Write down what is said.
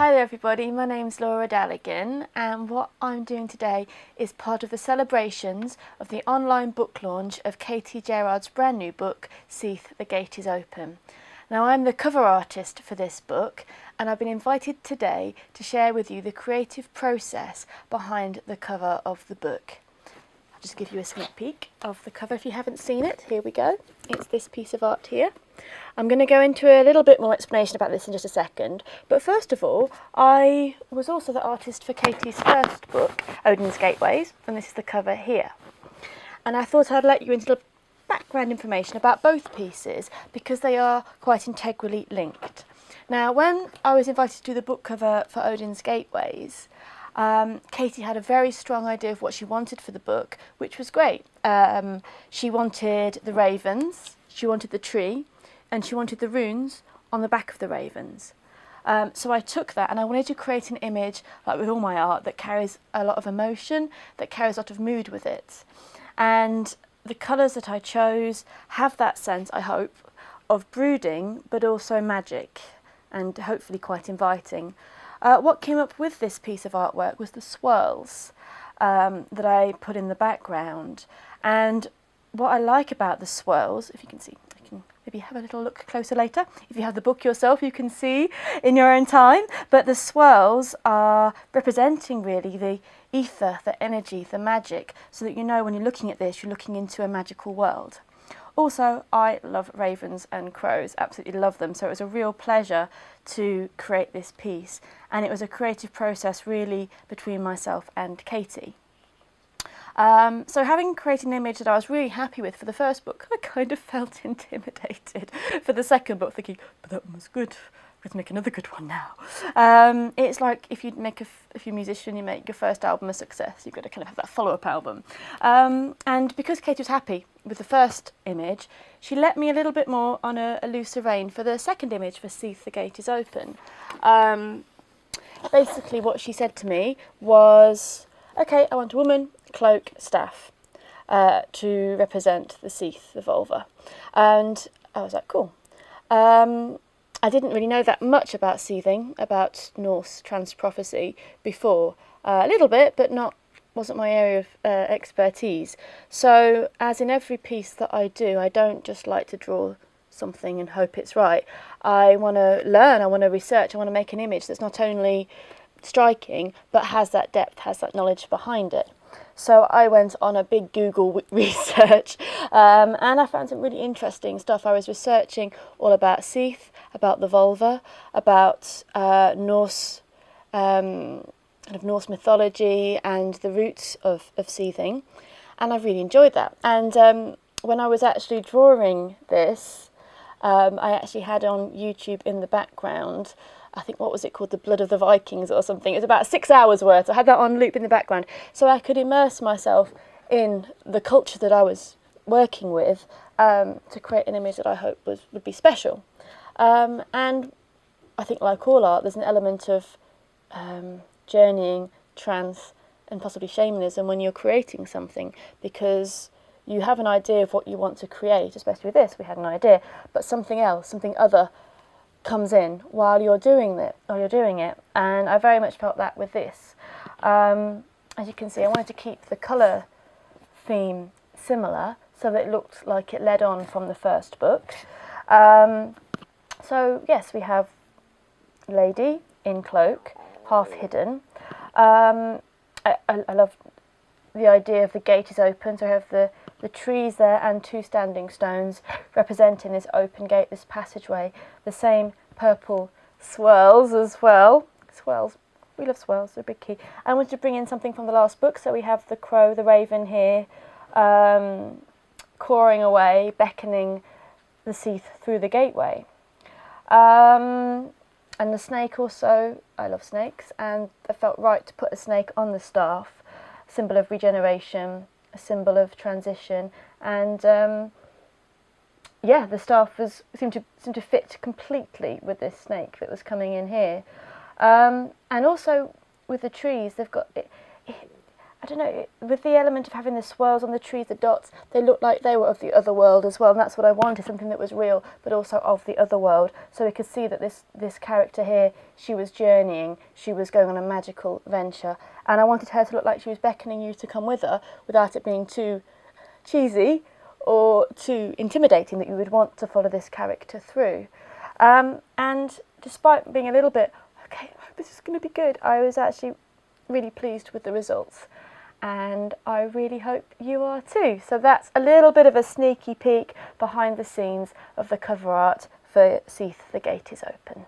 Hi there everybody, my name's Laura Daligan, and what I'm doing today is part of the celebrations of the online book launch of Katie Gerard's brand new book, Seath, the Gate is Open. Now I'm the cover artist for this book, and I've been invited today to share with you the creative process behind the cover of the book. I'll just give you a sneak peek of the cover if you haven't seen it. Here we go. It's this piece of art here. I'm going to go into a little bit more explanation about this in just a second, but first of all, I was also the artist for Katie's first book, Odin's Gateways, and this is the cover here. And I thought I'd let you into the background information about both pieces because they are quite integrally linked. Now, when I was invited to do the book cover for Odin's Gateways, Katie had a very strong idea of what she wanted for the book, which was great. She wanted the ravens, she wanted the tree, and she wanted the runes on the back of the ravens. So I took that and I wanted to create an image, like with all my art, that carries a lot of emotion, that carries a lot of mood with it. And the colours that I chose have that sense, I hope, of brooding, but also magic, and hopefully quite inviting. What came up with this piece of artwork was the swirls that I put in the background. And what I like about the swirls, if you can see, I can maybe have a little look closer later. If you have the book yourself, you can see in your own time. But the swirls are representing really the ether, the energy, the magic, so that you know when you're looking at this, you're looking into a magical world. Also, I love ravens and crows, absolutely love them, so it was a real pleasure to create this piece, and it was a creative process really between myself and Katie. So having created an image that I was really happy with for the first book, I kind of felt intimidated for the second book, thinking, but that one was good, let's make another good one now. It's like if you're a musician, you make your first album a success, you've got to kind of have that follow-up album. And because Katie was happy with the first image, she let me a little bit more on a looser rein for the second image for Seath, the Gate is Open. Basically what she said to me was, okay, I want a woman, cloak, staff to represent the Seath, the vulva. And I was like, cool. I didn't really know that much about seething, about Norse trans prophecy before. A little bit, but wasn't my area of expertise. So, as in every piece that I do, I don't just like to draw something and hope it's right. I want to learn, I want to research, I want to make an image that's not only striking, but has that depth, has that knowledge behind it. So I went on a big Google research and I found some really interesting stuff. I was researching all about Seath, about the vulva, about Norse Norse mythology and the roots of seething, and I really enjoyed that. And when I was actually drawing this, I actually had on YouTube in the background, I think, what was it called, The Blood of the Vikings or something. It was about 6 hours worth. I had that on loop in the background so I could immerse myself in the culture that I was working with to create an image that I hope would be special. And I think, like all art, there's an element of journeying, trance, and possibly shamanism when you're creating something, because you have an idea of what you want to create, especially with this, we had an idea, but something else, something other comes in while you're doing it, and I very much felt that with this. As you can see, I wanted to keep the colour theme similar so that it looked like it led on from the first book. So yes, we have lady in cloak, half hidden. I love the idea of the gate is open, so I have the trees there and two standing stones representing this open gate, this passageway. The same purple swirls as well. Swirls, we love swirls, they're a big key. I wanted to bring in something from the last book, so we have the crow, the raven here, cawing away, beckoning the Seath through the gateway. And the snake also, I love snakes, and I felt right to put a snake on the staff, a symbol of regeneration, a symbol of transition, and yeah, the staff seemed to fit completely with this snake that was coming in here, and also with the trees, they've got I don't know, with the element of having the swirls on the trees, the dots, they looked like they were of the other world as well, and that's what I wanted, something that was real, but also of the other world. So we could see that this character here, she was journeying, she was going on a magical venture, and I wanted her to look like she was beckoning you to come with her, without it being too cheesy or too intimidating, that you would want to follow this character through. And despite being a little bit, okay, I hope this is going to be good, I was actually really pleased with the results. And I really hope you are too. So that's a little bit of a sneaky peek behind the scenes of the cover art for Seath, the Gate is Open.